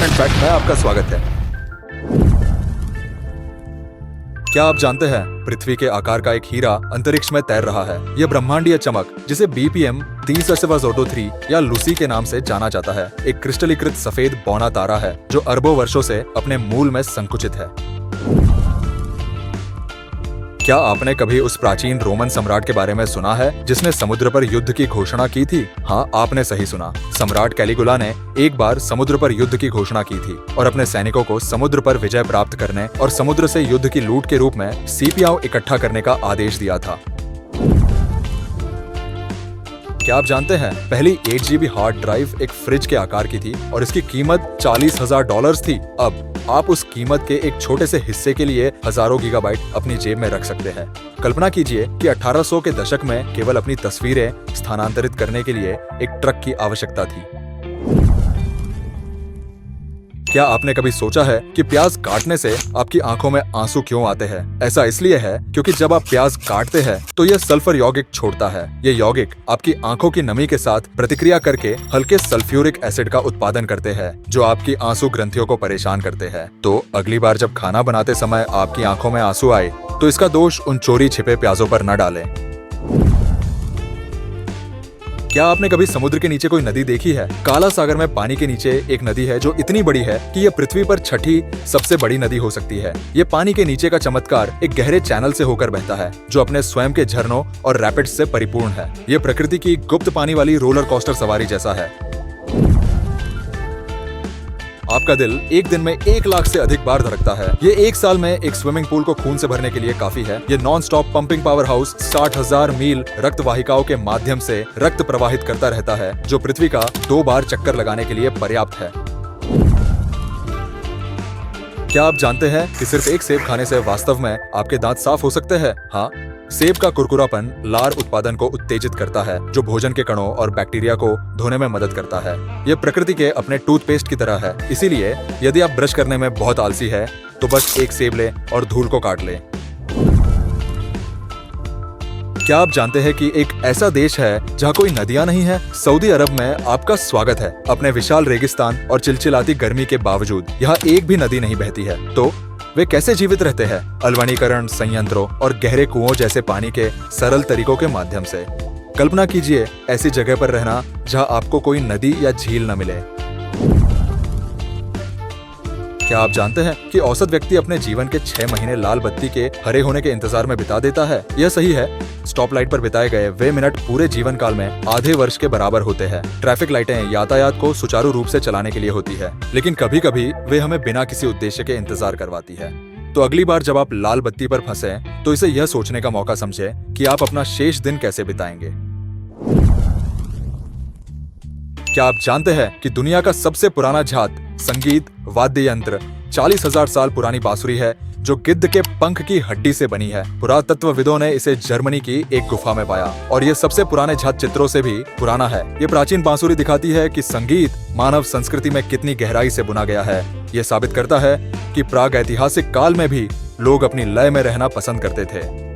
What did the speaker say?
Important fact में आपका स्वागत है। क्या आप जानते हैं पृथ्वी के आकार का एक हीरा अंतरिक्ष में तैर रहा है। यह ब्रह्मांडीय चमक, जिसे BPM 30 या लूसी के नाम से जाना जाता है, एक क्रिस्टलीकृत सफेद बौना तारा है जो अरबों वर्षों से अपने मूल में संकुचित है। क्या आपने कभी उस प्राचीन रोमन सम्राट के बारे में सुना है जिसने समुद्र पर युद्ध की घोषणा की थी? हाँ, आपने सही सुना। सम्राट कैलिगुला ने एक बार समुद्र पर युद्ध की घोषणा की थी और अपने सैनिकों को समुद्र पर विजय प्राप्त करने और समुद्र से युद्ध की लूट के रूप में सीपियाओं इकट्ठा करने का आदेश दिया था। क्या आप जानते हैं पहली 8 GB हार्ड ड्राइव एक फ्रिज के आकार की थी और इसकी कीमत $40,000 थी। अब आप उस कीमत के एक छोटे से हिस्से के लिए हजारों गीगाबाइट अपनी जेब में रख सकते हैं। कल्पना कीजिए कि 1800 के दशक में केवल अपनी तस्वीरें स्थानांतरित करने के लिए एक ट्रक की आवश्यकता थी। क्या आपने कभी सोचा है कि प्याज काटने से आपकी आंखों में आंसू क्यों आते हैं? ऐसा इसलिए है क्योंकि जब आप प्याज काटते हैं तो यह सल्फर यौगिक छोड़ता है। ये यौगिक आपकी आंखों की नमी के साथ प्रतिक्रिया करके हल्के सल्फ्यूरिक एसिड का उत्पादन करते हैं, जो आपकी आंसू ग्रंथियों को परेशान करते हैं। तो अगली बार जब खाना बनाते समय आपकी आंखों में आंसू आए तो इसका दोष उन चोरी छिपे प्याजों पर न डालें। क्या आपने कभी समुद्र के नीचे कोई नदी देखी है? काला सागर में पानी के नीचे एक नदी है जो इतनी बड़ी है कि यह पृथ्वी पर छठी सबसे बड़ी नदी हो सकती है। ये पानी के नीचे का चमत्कार एक गहरे चैनल से होकर बहता है जो अपने स्वयं के झरनों और रैपिड्स से परिपूर्ण है। ये प्रकृति की गुप्त पानी वाली रोलर कोस्टर सवारी जैसा है। आपका दिल एक दिन में 1 लाख से अधिक बार धड़कता है। ये एक साल में एक स्विमिंग पूल को खून से भरने के लिए काफी है। ये non stop pumping power house 60,000 मील रक्त वाहिकाओं के माध्यम से रक्त प्रवाहित करता रहता है, जो पृथ्वी का 2 बार चक्कर लगाने के लिए पर्याप्त है। क्या आप जानते हैं कि सिर्फ एक सेब खाने से वास्तव में आपके दांत साफ हो सकते हैं? हाँ, सेब का कुरकुरापन लार उत्पादन को उत्तेजित करता है, जो भोजन के कणों और बैक्टीरिया को धोने में मदद करता है। यह प्रकृति के अपने टूथपेस्ट की तरह है। इसीलिए यदि आप ब्रश करने में बहुत आलसी है तो बस एक सेब लें और धूल को काट लें। क्या आप जानते हैं कि एक ऐसा देश है जहाँ कोई नदियां नहीं है? सऊदी अरब में आपका स्वागत है। अपने विशाल रेगिस्तान और चिलचिलाती गर्मी के बावजूद यहाँ एक भी नदी नहीं बहती है। तो वे कैसे जीवित रहते हैं? अल्वनीकरण संयंत्रों और गहरे कुओं जैसे पानी के सरल तरीकों के माध्यम से। कल्पना कीजिए ऐसी जगह पर रहना जहां आपको कोई नदी या झील न मिले। क्या आप जानते हैं कि औसत व्यक्ति अपने जीवन के 6 महीने लाल बत्ती के हरे होने के इंतजार में बिता देता है? यह सही है। स्टॉप लाइट पर बिताए गए वे मिनट पूरे जीवन काल में आधे वर्ष के बराबर होते हैं। ट्रैफिक लाइटें यातायात को सुचारू रूप से चलाने के लिए होती है, लेकिन कभी कभी वे हमें बिना किसी उद्देश्य के इंतजार करवाती है। तो अगली बार जब आप लाल बत्ती पर फंसे तो इसे यह सोचने का मौका समझे कि आप अपना शेष दिन कैसे बिताएंगे। क्या आप जानते हैं कि दुनिया का सबसे पुराना झात संगीत वाद्य यंत्र 40,000 साल पुरानी बांसुरी है, जो गिद्ध के पंख की हड्डी से बनी है। पुरातत्वविदों ने इसे जर्मनी की एक गुफा में पाया और यह सबसे पुराने झात चित्रों से भी पुराना है। ये प्राचीन बांसुरी दिखाती है कि संगीत मानव संस्कृति में कितनी गहराई से बुना गया है। यह साबित करता है कि प्राग ऐतिहासिक काल में भी लोग अपनी लय में रहना पसंद करते थे।